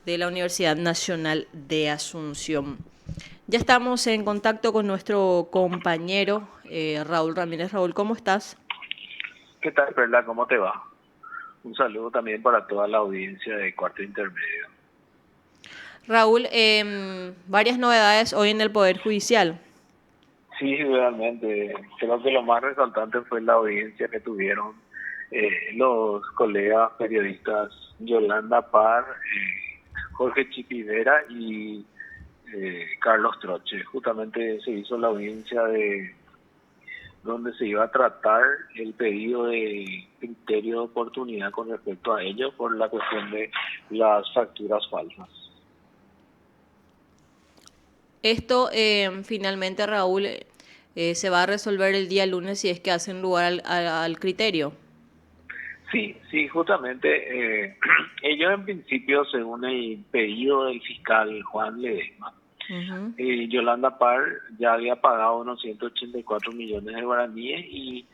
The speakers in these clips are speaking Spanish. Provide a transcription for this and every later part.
de la Universidad Nacional de Asunción. Ya estamos en contacto con nuestro compañero Raúl Ramírez. Raúl, ¿cómo estás? ¿Qué tal, Perla? ¿Cómo te va? Un saludo también para toda la audiencia de Cuarto Intermedio. Raúl, varias novedades hoy en el Poder Judicial. Sí, realmente, creo que lo más resaltante fue la audiencia que tuvieron los colegas periodistas Yolanda Parr, Jorge Chipivera y Carlos Troche. Justamente se hizo la audiencia de donde se iba a tratar el pedido de criterio de oportunidad con respecto a ello por la cuestión de las facturas falsas. Esto finalmente, Raúl, se va a resolver el día lunes si es que hacen lugar al criterio. Sí, justamente ellos en principio, según el pedido del fiscal Juan Ledesma, Ujú. Yolanda Parr ya había pagado unos 184 millones de guaraníes y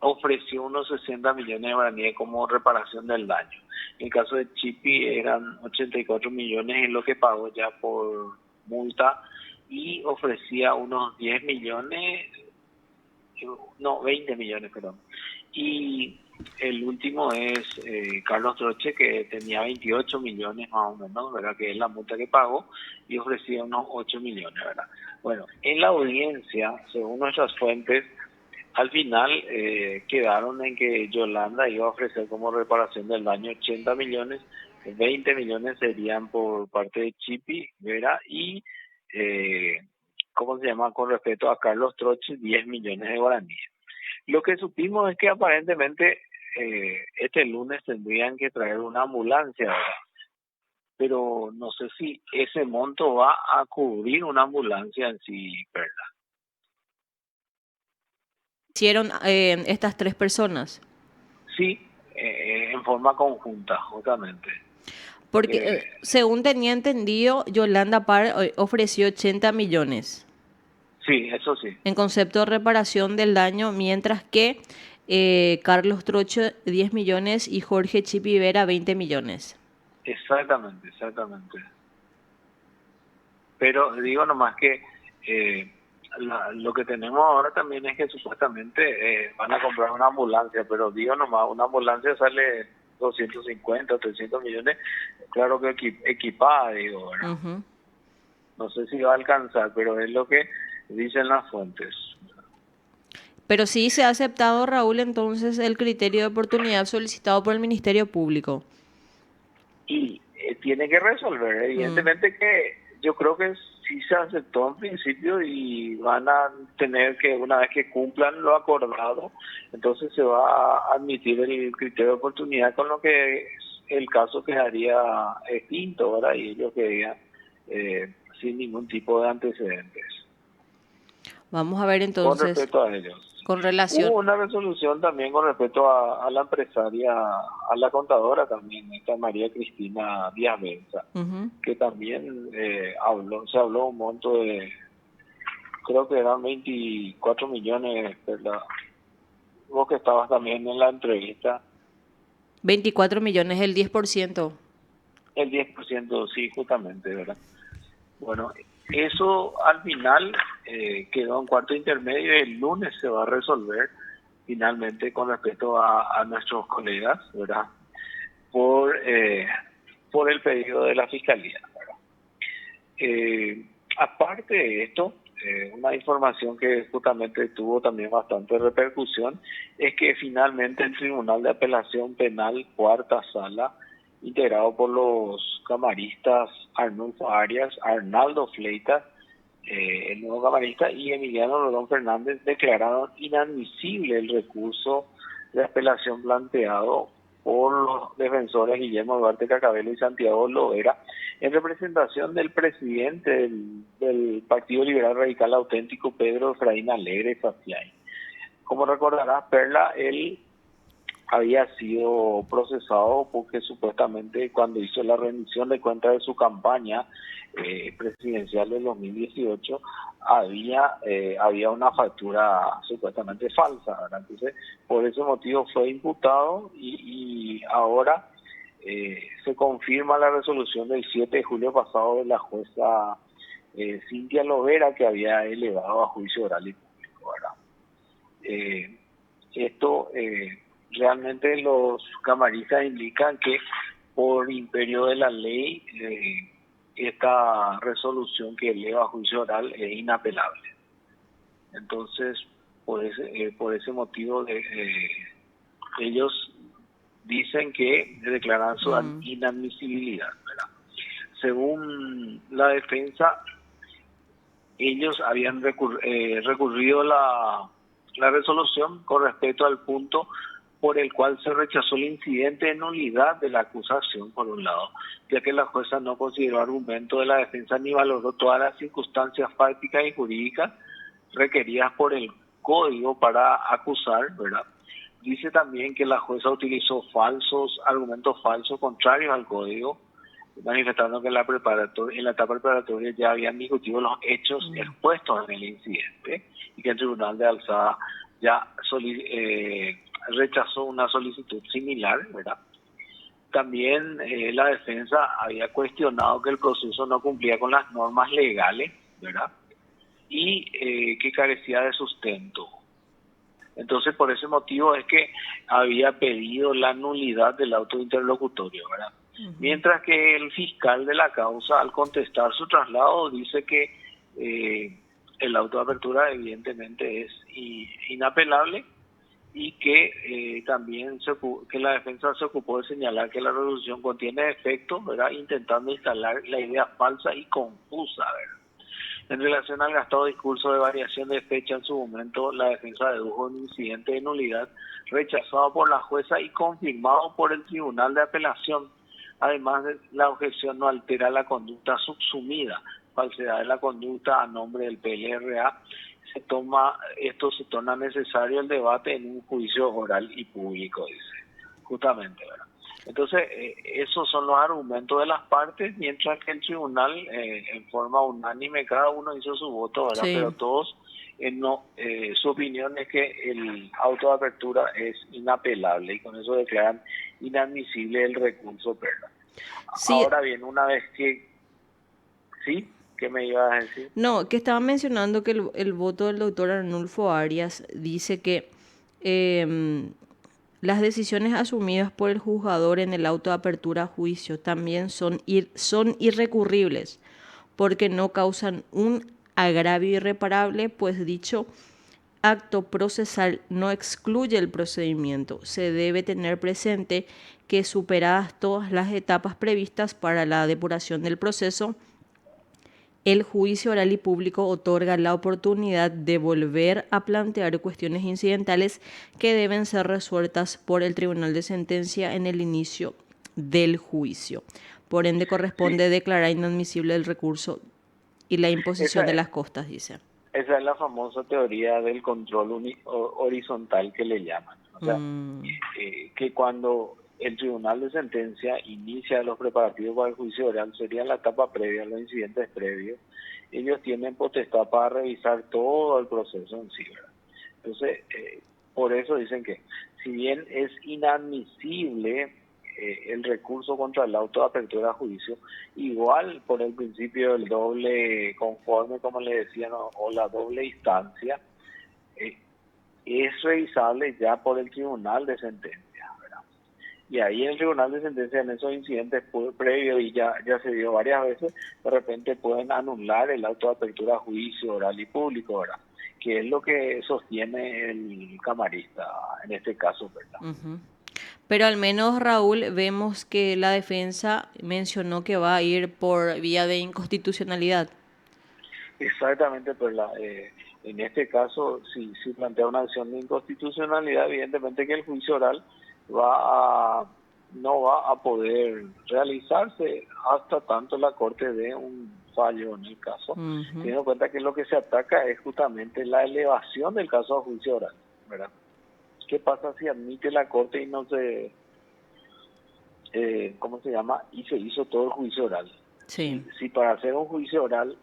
ofreció unos 60 millones de guaraníes como reparación del daño. En el caso de Chipi eran 84 millones en lo que pagó ya por multa y ofrecía unos 10 millones, no, 20 millones, perdón. Y el último es Carlos Troche, que tenía 28 millones más o menos, ¿verdad? Que es la multa que pagó y ofrecía unos 8 millones, ¿verdad? Bueno, en la audiencia, según nuestras fuentes, al final quedaron en que Yolanda iba a ofrecer como reparación del daño 80 millones, 20 millones serían por parte de Chipi, ¿verdad? Y, ¿cómo se llama? Con respecto a Carlos Troche, 10 millones de guaraníes. Lo que supimos es que aparentemente este lunes tendrían que traer una ambulancia, ¿verdad? Pero no sé si ese monto va a cubrir una ambulancia en sí, Perla. Hicieron estas tres personas. Sí, en forma conjunta, justamente. Porque, Eh, según tenía entendido, Yolanda Parr ofreció 80 millones sí, eso sí, en concepto de reparación del daño, mientras que Carlos Troche 10 millones y Jorge Chipivera 20 millones. exactamente. Pero digo nomás que lo que tenemos ahora también es que supuestamente van a comprar una ambulancia, pero digo nomás, una ambulancia sale 250 o 300 millones, claro que equipada, digo, ¿verdad? Ujú. No sé si va a alcanzar, pero es lo que dicen las fuentes. Pero sí se ha aceptado, Raúl, entonces el criterio de oportunidad solicitado por el Ministerio Público. Y tiene que resolver. Mm. Evidentemente que yo creo que sí se aceptó en principio y van a tener que, una vez que cumplan lo acordado, entonces se va a admitir el criterio de oportunidad, con lo que el caso quedaría extinto, ¿verdad? Y ellos quedarían sin ningún tipo de antecedentes Vamos a ver con entonces respecto a ellos. con Hubo relación. una resolución también con respecto a la empresaria, a la contadora también, esta María Cristina Díaz Benza, Ujú. que también se habló un monto de, creo que eran 24 millones, ¿verdad? Vos que estabas también en la entrevista, 24 millones, el 10%. el 10% sí, justamente, ¿verdad? Bueno, eso al final quedó en cuarto intermedio y el lunes se va a resolver finalmente con respecto a nuestros colegas, ¿verdad? Por, eh, por el pedido de la Fiscalía, ¿verdad? Aparte de esto, una información que justamente tuvo también bastante repercusión es que finalmente el Tribunal de Apelación Penal, cuarta sala, integrado por los camaristas Arnulfo Arias, Arnaldo Fleitas, el nuevo camarista, y Emiliano Rodón Fernández, declararon inadmisible el recurso de apelación planteado por los defensores Guillermo Duarte Cacabelo y Santiago Loera, en representación del presidente del Partido Liberal Radical Auténtico, Pedro Efraín Alegre Facián. Como recordarás, Perla, él había sido procesado porque supuestamente cuando hizo la rendición de cuentas de su campaña presidencial del 2018 había una factura supuestamente falsa, ¿verdad? Entonces, por ese motivo fue imputado y ahora se confirma la resolución del 7 de julio pasado de la jueza Cintia Lovera, que había elevado a juicio oral y público, ¿verdad? Esto realmente los camaristas indican que por imperio de la ley esta resolución que eleva a juicio oral es inapelable. Entonces, por ese motivo ellos dicen que declaran su inadmisibilidad, ¿verdad? Según la defensa, ellos habían recurrido la resolución con respecto al punto por el cual se rechazó el incidente de nulidad de la acusación, por un lado, ya que la jueza no consideró argumento de la defensa ni valoró todas las circunstancias fácticas y jurídicas requeridas por el código para acusar, ¿verdad? Dice también que la jueza utilizó argumentos falsos contrarios al código, manifestando que en la etapa preparatoria ya habían discutido los hechos expuestos en el incidente y que el Tribunal de Alzada ya rechazó una solicitud similar, ¿verdad? También la defensa había cuestionado que el proceso no cumplía con las normas legales, ¿verdad? Y que carecía de sustento. Entonces, por ese motivo es que había pedido la nulidad del auto interlocutorio, ¿verdad? Mientras que el fiscal de la causa, al contestar su traslado, dice que el auto de apertura evidentemente es inapelable y que también que la defensa se ocupó de señalar que la resolución contiene defectos, ¿verdad? Intentando instalar la idea falsa y confusa, ¿verdad? En relación al gastado discurso de variación de fecha, en su momento la defensa dedujo un incidente de nulidad rechazado por la jueza y confirmado por el Tribunal de Apelación. Además, la objeción no altera la conducta subsumida, falsedad de la conducta a nombre del PLRA. Esto se torna necesario el debate en un juicio oral y público, dice, justamente, ¿verdad? Entonces, esos son los argumentos de las partes, mientras que el tribunal, en forma unánime, cada uno hizo su voto, ¿verdad? Sí. Pero todos, su opinión es que el auto de apertura es inapelable y con eso declaran inadmisible el recurso, ¿verdad? Sí. Ahora bien, una vez que... ¿Sí? ¿Qué me ibas a decir? No, que estaba mencionando que el voto del doctor Arnulfo Arias dice que las decisiones asumidas por el juzgador en el auto de apertura a juicio también son irrecurribles porque no causan un agravio irreparable, pues dicho acto procesal no excluye el procedimiento. Se debe tener presente que superadas todas las etapas previstas para la depuración del proceso, el juicio oral y público otorga la oportunidad de volver a plantear cuestiones incidentales que deben ser resueltas por el Tribunal de Sentencia en el inicio del juicio. Por ende, corresponde declarar inadmisible el recurso y la imposición de las costas, dice. Esa es la famosa teoría del control horizontal que le llaman. O sea, que cuando el Tribunal de Sentencia inicia los preparativos para el juicio oral, sería la etapa previa, los incidentes previos, ellos tienen potestad para revisar todo el proceso en sí, ¿verdad? Entonces, por eso dicen que si bien es inadmisible el recurso contra el auto de apertura a juicio, igual por el principio del doble conforme, como le decían, o la doble instancia, es revisable ya por el Tribunal de Sentencia, ¿verdad? Y ahí el Tribunal de Sentencia, en esos incidentes previos, y ya se dio varias veces, de repente pueden anular el auto de apertura a juicio oral y público, ¿verdad? Que es lo que sostiene el camarista en este caso, ¿verdad? Pero al menos, Raúl, vemos que la defensa mencionó que va a ir por vía de inconstitucionalidad. Exactamente, pues en este caso, si plantea una acción de inconstitucionalidad, evidentemente que el juicio oral no va a poder realizarse hasta tanto la Corte dé un fallo en el caso, teniendo en cuenta que lo que se ataca es justamente la elevación del caso a juicio oral, ¿verdad? ¿Qué pasa si admite la Corte y no se, ¿cómo se llama? Y se hizo todo el juicio oral. Sí. Si para hacer un juicio oral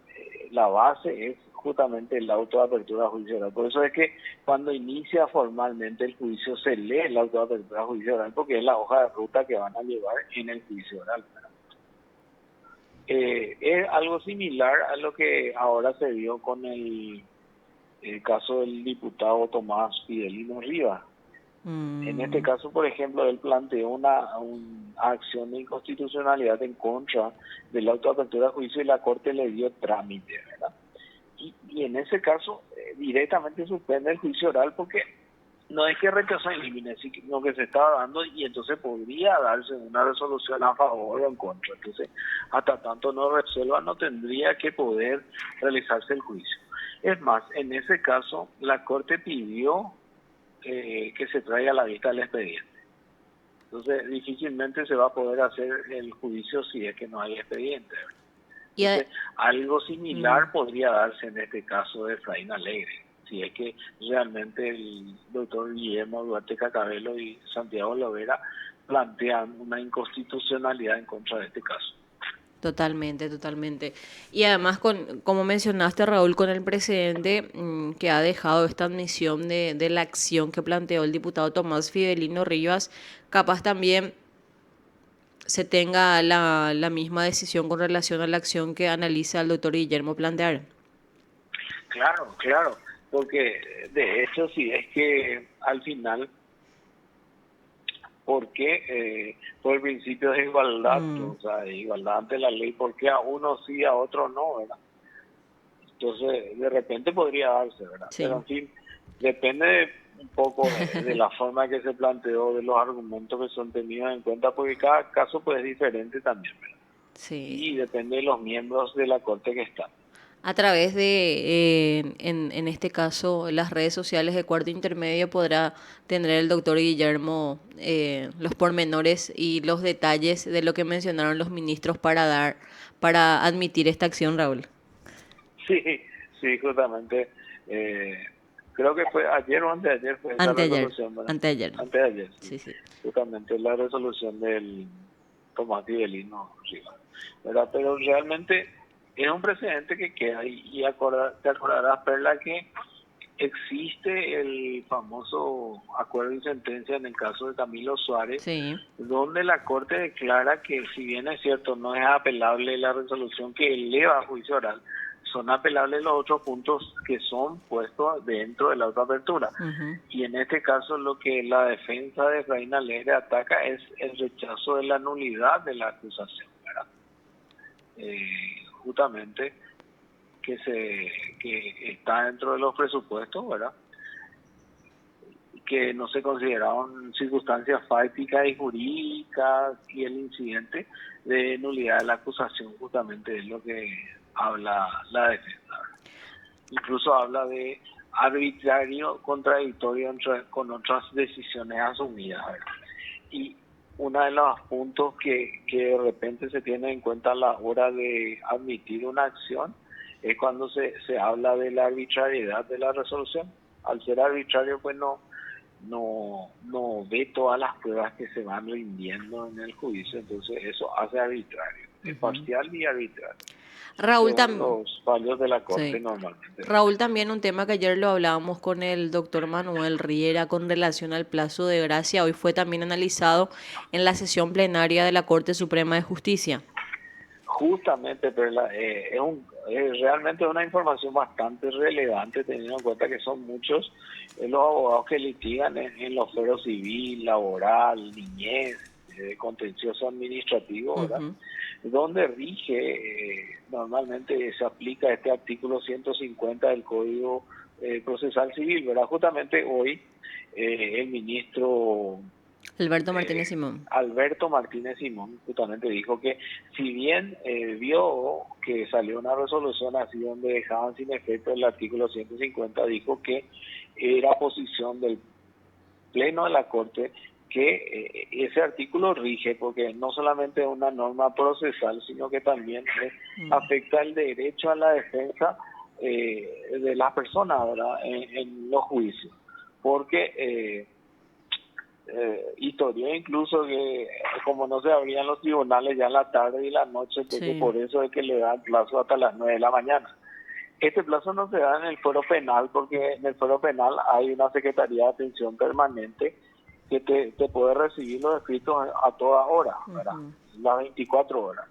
la base es justamente el auto de apertura a juicio oral. Por eso es que cuando inicia formalmente el juicio se lee el auto de apertura a juicio oral, porque es la hoja de ruta que van a llevar en el juicio oral. Es algo similar a lo que ahora se vio con el caso del diputado Tomás Fidelino Rivas. En este caso, por ejemplo, él planteó una acción de inconstitucionalidad en contra del auto de apertura a juicio y la Corte le dio trámite, ¿verdad? Y en ese caso directamente suspende el juicio oral porque no es que rechazó en límite, sino que se estaba dando y entonces podría darse una resolución a favor o en contra. Entonces, hasta tanto no resuelva, no tendría que poder realizarse el juicio. Es más, en ese caso, la Corte pidió que se traiga a la vista el expediente. Entonces, difícilmente se va a poder hacer el juicio si es que no hay expediente. Entonces, algo similar podría darse en este caso de Efraín Alegre, si es que realmente el doctor Guillermo Duarte Cacabello y Santiago Lovera plantean una inconstitucionalidad en contra de este caso. Totalmente, totalmente. Y además, como mencionaste, Raúl, con el precedente que ha dejado esta admisión de la acción que planteó el diputado Tomás Fidelino Rivas, capaz también se tenga la misma decisión con relación a la acción que analiza el doctor Guillermo plantear. Claro, claro, porque de hecho si es que al final, ¿por qué? Por el principio de igualdad, o sea, de igualdad ante la ley, ¿por qué a uno sí, a otro no, verdad? Entonces, de repente podría darse, ¿verdad? Sí. Pero en fin, depende un poco de la forma que se planteó, de los argumentos que son tenidos en cuenta, porque cada caso pues es diferente también, ¿verdad? Sí. Y depende de los miembros de la Corte que están. A través de, en este caso, las redes sociales de Cuarto Intermedio podrá tener el doctor Guillermo los pormenores y los detalles de lo que mencionaron los ministros para admitir esta acción, Raúl. Sí, sí, justamente. Creo que fue ayer o anteayer fue esa resolución, ¿verdad? Anteayer, sí. Sí. Justamente la resolución del Tomás Fidelino Rivas, ¿verdad? Pero realmente es un precedente que queda y te acordarás, Perla, que existe el famoso acuerdo y sentencia en el caso de Camilo Suárez, Sí. donde la Corte declara que si bien es cierto no es apelable la resolución que eleva a juicio oral, son apelables los otros puntos que son puestos dentro de la autoapertura. Y en este caso lo que la defensa de Efraín Alegre ataca es el rechazo de la nulidad de la acusación, ¿verdad? Justamente que está dentro de los presupuestos, ¿verdad? Que no se consideraron circunstancias fácticas y jurídicas y el incidente de nulidad de la acusación justamente es lo que habla la defensa, ¿verdad? Incluso habla de arbitrario contradictorio con otras decisiones asumidas, ¿verdad? Y uno de los puntos que de repente se tiene en cuenta a la hora de admitir una acción es cuando se habla de la arbitrariedad de la resolución. Al ser arbitrario, pues no ve todas las pruebas que se van rindiendo en el juicio, entonces eso hace arbitrario, es parcial y arbitrario. Raúl también. Los fallos de la Corte Sí. normalmente. Raúl, también un tema que ayer lo hablábamos con el doctor Manuel Riera con relación al plazo de gracia, hoy fue también analizado en la sesión plenaria de la Corte Suprema de Justicia. Justamente, Perla, es realmente una información bastante relevante teniendo en cuenta que son muchos los abogados que litigan en los fueros civil, laboral, niñez, contencioso administrativo, ¿verdad? Donde rige, normalmente se aplica este artículo 150 del Código Procesal Civil, ¿verdad? Justamente hoy el ministro Alberto Martínez Simón. Alberto Martínez Simón justamente dijo que si bien vio que salió una resolución así donde dejaban sin efecto el artículo 150, dijo que era posición del Pleno de la Corte que ese artículo rige porque no solamente es una norma procesal, sino que también afecta el derecho a la defensa de las personas, ¿verdad? En los juicios, porque historia incluso que como no se abrían los tribunales ya en la tarde y la noche, entonces por eso es que le dan plazo hasta las 9 de la mañana. Este plazo no se da en el fuero penal porque en el fuero penal hay una Secretaría de Atención Permanente que te puede recibir los escritos a toda hora, ¿verdad? Ujú. Las 24 horas.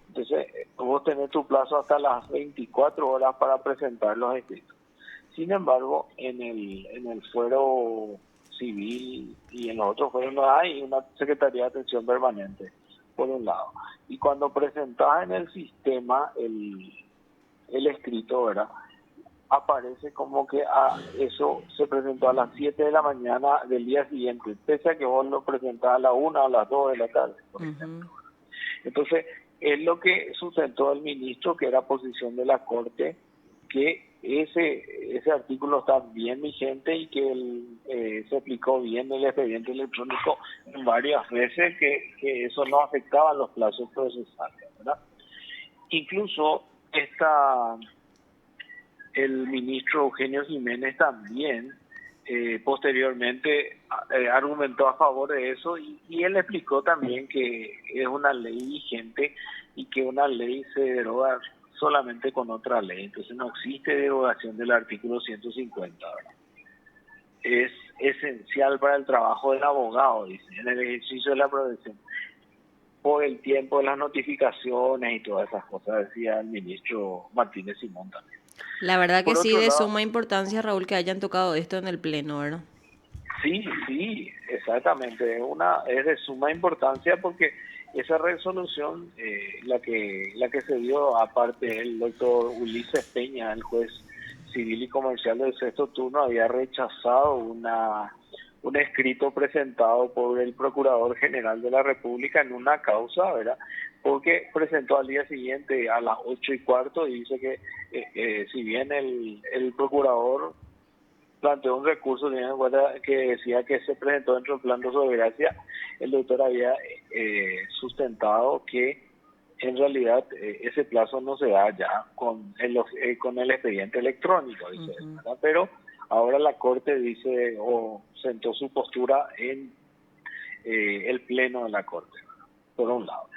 Entonces, vos tenés tu plazo hasta las 24 horas para presentar los escritos. Sin embargo, en el fuero civil y en los otros fueros no hay una Secretaría de Atención Permanente, por un lado. Y cuando presentás en el sistema el escrito, ¿verdad? Aparece como que eso se presentó a las 7 de la mañana del día siguiente, pese a que vos lo presentás a la 1 o a las 2 de la tarde, por ejemplo. Ujú. Entonces, es lo que sustentó el ministro, que era posición de la Corte, que ese artículo está bien vigente y que se aplicó bien el expediente electrónico en varias veces, que eso no afectaba los plazos procesales, ¿verdad? Incluso el ministro Eugenio Jiménez también posteriormente argumentó a favor de eso y él explicó también que es una ley vigente y que una ley se deroga solamente con otra ley, entonces no existe derogación del artículo 150, ¿verdad? Es esencial para el trabajo del abogado, dice, en el ejercicio de la profesión, por el tiempo de las notificaciones y todas esas cosas, decía el ministro Martínez Simón también. La verdad que Por sí, otro de lado, suma importancia, Raúl, que hayan tocado esto en el pleno, ¿verdad? sí, sí, exactamente. Es de suma importancia porque esa resolución, la que se dio, aparte el doctor Ulises Peña, el juez civil y comercial del sexto turno, había rechazado un escrito presentado por el Procurador General de la República en una causa, ¿verdad? Porque presentó al día siguiente a las 8:15 y dice que si bien el procurador planteó un recurso teniendo en cuenta que decía que se presentó dentro del plan de soberanía, el doctor había sustentado que en realidad ese plazo no se da ya con el expediente electrónico, dice él, Ujú. ¿verdad? Pero ahora la Corte dice o sentó su postura en el pleno de la Corte, ¿verdad? Por un lado.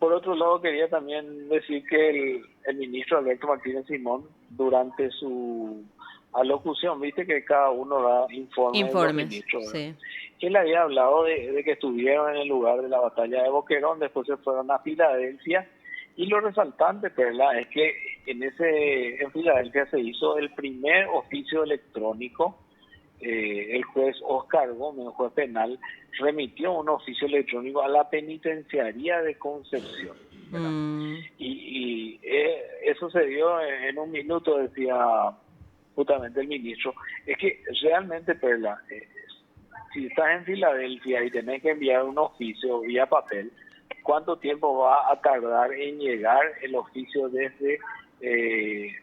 Por otro lado, quería también decir que el ministro Alberto Martínez Simón, durante su alocución, viste que cada uno da informes de los Informes, ministros, ¿verdad? sí. Él había hablado de que estuvieron en el lugar de la batalla de Boquerón, después se fueron a Filadelfia, y lo resaltante, Perla, es que en Filadelfia se hizo el primer oficio electrónico. El juez Oscar Gómez, juez penal, remitió un oficio electrónico a la penitenciaría de Concepción, ¿verdad? Mm. Y eso se dio en un minuto, decía justamente el ministro. Es que realmente, Perla, si estás en Filadelfia y tenés que enviar un oficio vía papel, ¿cuánto tiempo va a tardar en llegar el oficio desde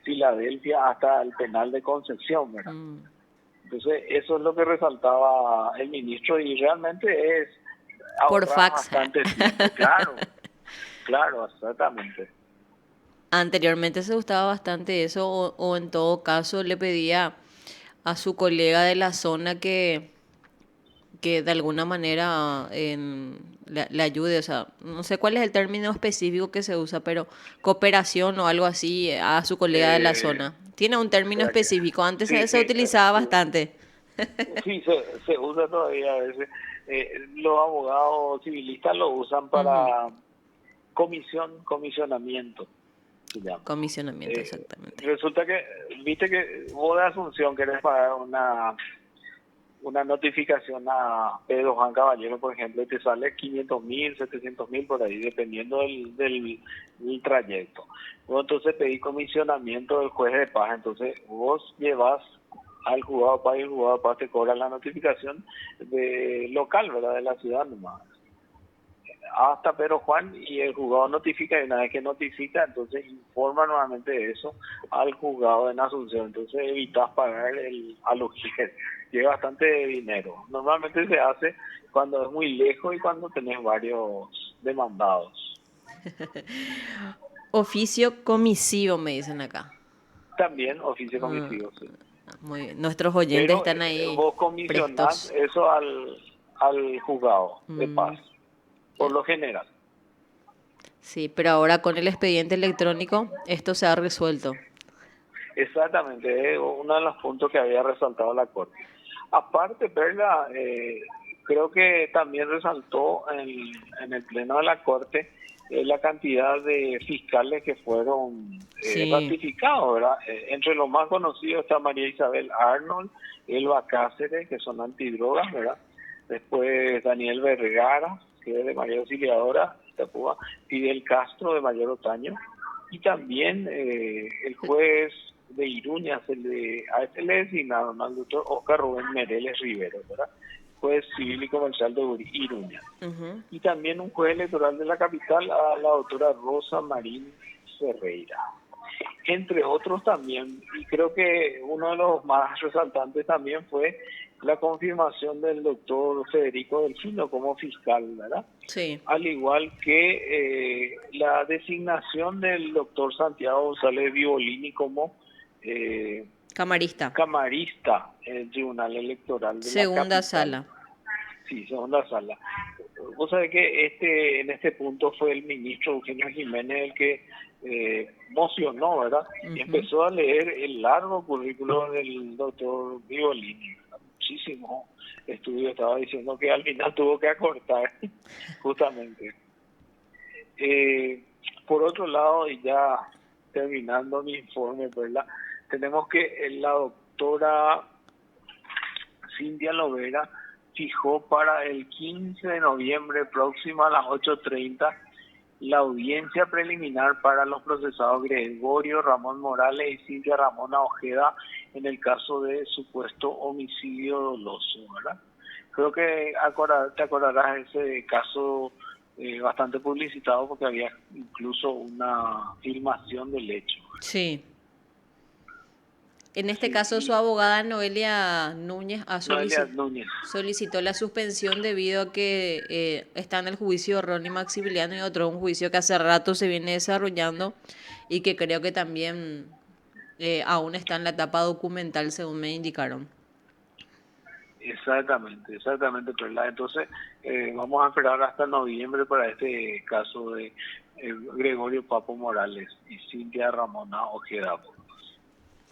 Filadelfia hasta el penal de Concepción, ¿verdad? Mm. Entonces, eso es lo que resaltaba el ministro y realmente es Por ahorrar fax. bastante tiempo. Claro, claro, exactamente. Anteriormente se usaba bastante eso, o en todo caso le pedía a su colega de la zona que de alguna manera le ayude, o sea, no sé cuál es el término específico que se usa, pero cooperación o algo así a su colega de la Eh, zona. Tiene un término ¿Será que? específico, antes Sí, se sí, utilizaba bastante. sí, se usa todavía a veces. Los abogados civilistas lo usan Ujú. para comisionamiento, se llama. Comisionamiento, exactamente. Resulta que, viste que vos de Asunción querés pagar una notificación a Pedro Juan Caballero, por ejemplo, y te sale 500.000, 700.000 por ahí, dependiendo del trayecto. Vos entonces pedís comisionamiento del juez de paz, entonces vos llevas al juzgado de paz y el juzgado de paz te cobra la notificación de local, ¿verdad? De la ciudad nomás. Hasta Pedro Juan y el juzgado notifica y una vez que notifica, entonces informa nuevamente de eso al juzgado en Asunción. Entonces evitas pagar a los jueces, que es bastante dinero. Normalmente se hace cuando es muy lejos y cuando tenés varios demandados. Oficio comisivo, me dicen acá. También oficio Ah, comisivo, sí. muy bien. Nuestros oyentes Pero están ahí vos comisionás prestos. eso al juzgado de paz, Mm, por ya. lo general. Sí, pero ahora con el expediente electrónico esto se ha resuelto. Exactamente, es uno de los puntos que había resaltado la Corte. Aparte, Perla, creo que también resaltó en el Pleno de la Corte la cantidad de fiscales que fueron Sí. ratificados, ¿verdad? Entre los más conocidos está María Isabel Arnold, Elba Cáceres, que son antidrogas, ¿verdad? Después Daniel Vergara, que es de María Auxiliadora, Itapúa, Fidel Castro, de Mayor Otaño, y también el juez de Iruña, a este le designaron al doctor Oscar Rubén Mereles Rivero, ¿verdad? Juez civil y comercial de Iruña. Ujú. Y también un juez electoral de la capital, a la doctora Rosa Marín Ferreira. Entre otros también, y creo que uno de los más resaltantes también fue la confirmación del doctor Federico Delfino como fiscal, ¿verdad? Sí. Al igual que la designación del doctor Santiago González Vivolini como Camarista. camarista en el Tribunal Electoral de la Segunda capital. sala. Sí, segunda sala. Vos sabés que en este punto fue el ministro Eugenio Jiménez el que mocionó, ¿verdad? Y Ujú. empezó a leer el largo currículo del doctor Vivolini. Muchísimo estudio, estaba diciendo que al final tuvo que acortar, justamente. Eh, por otro lado, y ya terminando mi informe, ¿verdad? Tenemos que la doctora Cintia Lovera fijó para el 15 de noviembre próximo a las 8:30 la audiencia preliminar para los procesados Gregorio Ramón Morales y Cintia Ramona Ojeda en el caso de supuesto homicidio doloso, ¿verdad? Creo que te acordarás de ese caso bastante publicitado porque había incluso una filmación del hecho. Sí. En este Sí, caso, su y abogada Noelia Núñez Noelia Núñez. solicitó la suspensión debido a que está en el juicio Ronnie Maximiliano y otro, un juicio que hace rato se viene desarrollando y que creo que también aún está en la etapa documental, según me indicaron. Exactamente, exactamente, Perla. Entonces, vamos a esperar hasta noviembre para este caso de Gregorio Papo Morales y Cintia Ramona Ojeda.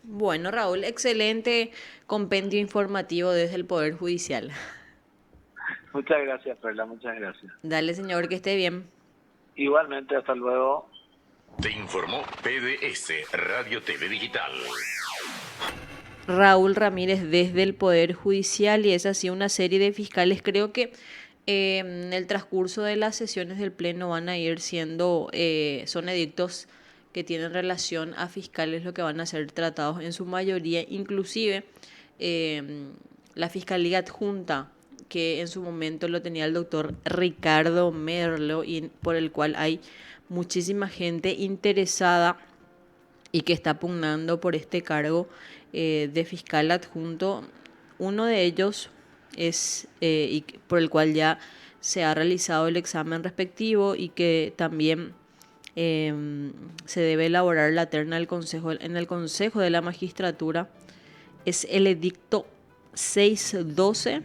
Bueno, Raúl, excelente compendio informativo desde el Poder Judicial. Muchas gracias, Perla, muchas gracias. Dale, señor, que esté bien. Igualmente, hasta luego. Te informó PDS Radio TV Digital. Raúl Ramírez desde el Poder Judicial y es así una serie de fiscales. Creo que en el transcurso de las sesiones del Pleno van a ir siendo, son edictos que tienen relación a fiscales lo que van a ser tratados en su mayoría, inclusive la Fiscalía Adjunta, que en su momento lo tenía el doctor Ricardo Merlo y por el cual hay muchísima gente interesada y que está pugnando por este cargo de fiscal adjunto. Uno de ellos es, y por el cual ya se ha realizado el examen respectivo y que también se debe elaborar la terna del consejo, en el Consejo de la Magistratura, es el edicto 612